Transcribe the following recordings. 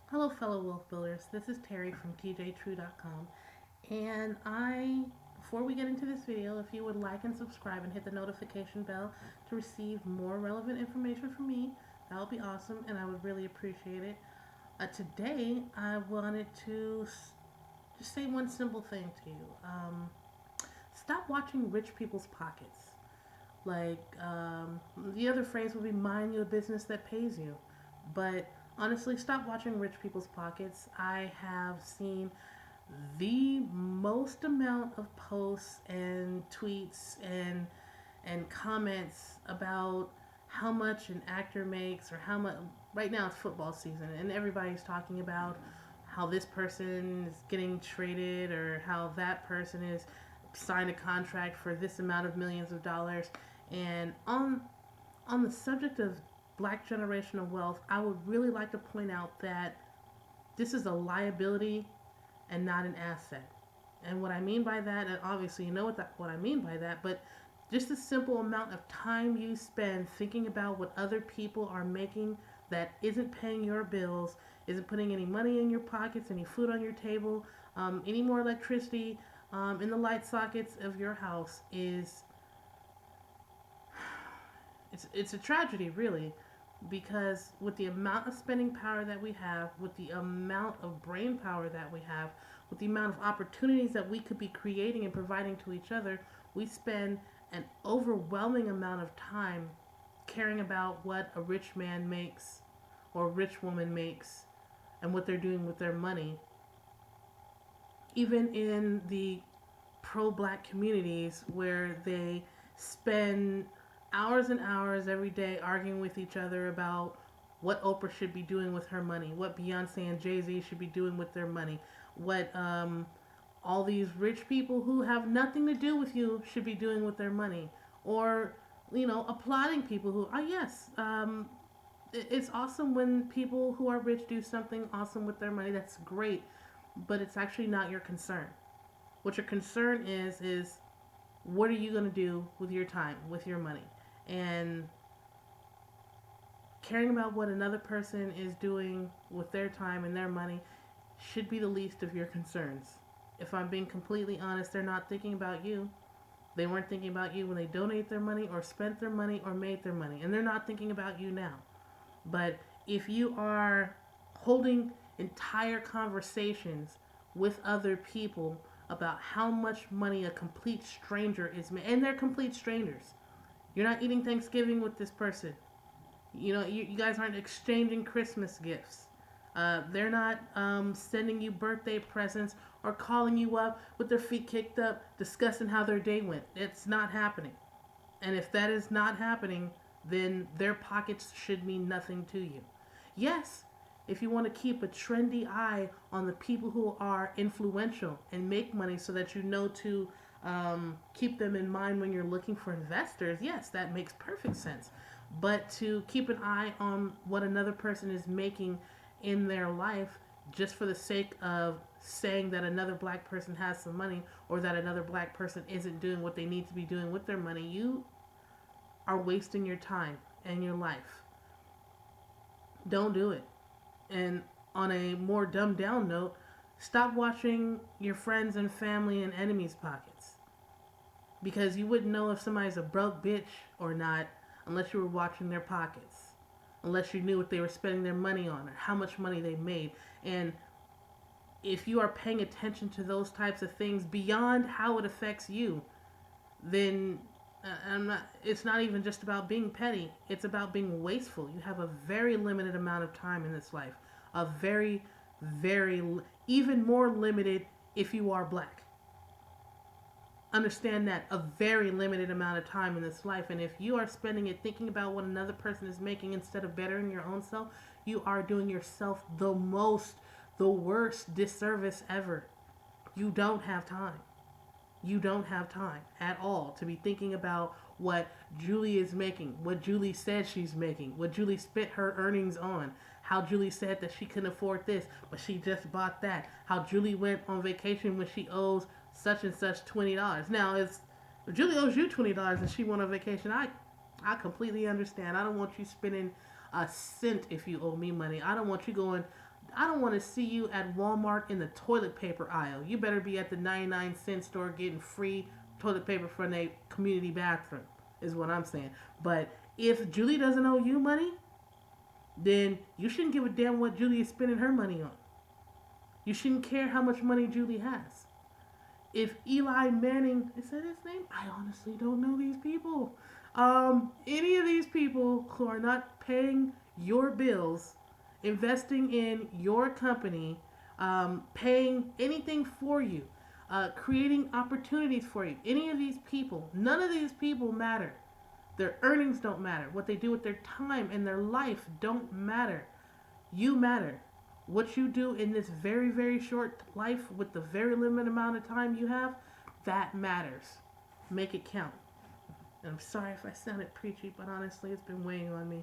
Hello, fellow wealth builders. This is Terry from TJTrue.com. Before we get into this video, if you would like and subscribe and hit the notification bell to receive more relevant information from me, that would be awesome and I would really appreciate it. Today, I wanted to just say one simple thing to you. Stop watching rich people's pockets. The other phrase would be mind your business that pays you. But honestly, stop watching rich people's pockets. I have seen the most amount of posts and tweets and comments about how much an actor makes or how much. Right now it's football season and everybody's talking about how this person is getting traded or how that person is signed a contract for this amount of millions of dollars. And on the subject of black generational wealth, I would really like to point out that this is a liability and not an asset. And what I mean by that, and obviously you know what I mean by that, but just the simple amount of time you spend thinking about what other people are making that isn't paying your bills, isn't putting any money in your pockets, any food on your table, any more electricity in the light sockets of your house is it's a tragedy, really, because with the amount of spending power that we have, with the amount of brain power that we have, with the amount of opportunities that we could be creating and providing to each other, we spend an overwhelming amount of time caring about what a rich man makes or a rich woman makes and what they're doing with their money. Even in the pro black communities where they spend hours and hours every day arguing with each other about what Oprah should be doing with her money, what Beyonce and Jay Z should be doing with their money, what all these rich people who have nothing to do with you should be doing with their money, or applauding people who, yes, it's awesome when people who are rich do something awesome with their money. That's great, but it's actually not your concern. What your concern is what are you going to do with your time, with your money? And caring about what another person is doing with their time and their money should be the least of your concerns. If I'm being completely honest, they're not thinking about you. They weren't thinking about you when they donated their money or spent their money or made their money. And they're not thinking about you now. But if you are holding entire conversations with other people about how much money a complete stranger is making, and they're complete strangers. You're not eating Thanksgiving with this person. You guys aren't exchanging Christmas gifts. They're not sending you birthday presents or calling you up with their feet kicked up, discussing how their day went. It's not happening. And if that is not happening, then their pockets should mean nothing to you. Yes, if you want to keep a trendy eye on the people who are influential and make money so that you know to keep them in mind when you're looking for investors, yes, that makes perfect sense. But to keep an eye on what another person is making in their life just for the sake of saying that another black person has some money or that another black person isn't doing what they need to be doing with their money, you are wasting your time and your life. Don't do it. And on a more dumbed down note, stop watching your friends and family and enemies' pockets. Because you wouldn't know if somebody's a broke bitch or not unless you were watching their pockets. Unless you knew what they were spending their money on or how much money they made. And if you are paying attention to those types of things beyond how it affects you, then it's not even just about being petty. It's about being wasteful. You have a very limited amount of time in this life. A very, very, even more limited if you are black. Understand that a very limited amount of time in this life. And if you are spending it thinking about what another person is making instead of bettering your own self, you are doing yourself the worst disservice ever. You don't have time. You don't have time at all to be thinking about what Julie is making, what Julie said she's making, what Julie spent her earnings on, how Julie said that she couldn't afford this, but she just bought that, how Julie went on vacation when she owes such and such $20. Now, if Julie owes you $20 and she went on vacation, I completely understand. I don't want you spending a cent if you owe me money. I don't want you going. I don't want to see you at Walmart in the toilet paper aisle. You better be at the 99-cent store getting free toilet paper from a community bathroom, is what I'm saying. But if Julie doesn't owe you money, then you shouldn't give a damn what Julie is spending her money on. You shouldn't care how much money Julie has. If Eli Manning, is that his name? I honestly don't know these people. Any of these people who are not paying your bills, investing in your company, paying anything for you, creating opportunities for you, any of these people, none of these people matter. Their earnings don't matter. What they do with their time and their life don't matter. You matter. What you do in this very, very short life with the very limited amount of time you have, that matters. Make it count. And I'm sorry if I sounded preachy, but honestly, it's been weighing on me.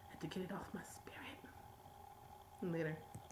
I had to get it off my spirit. Later.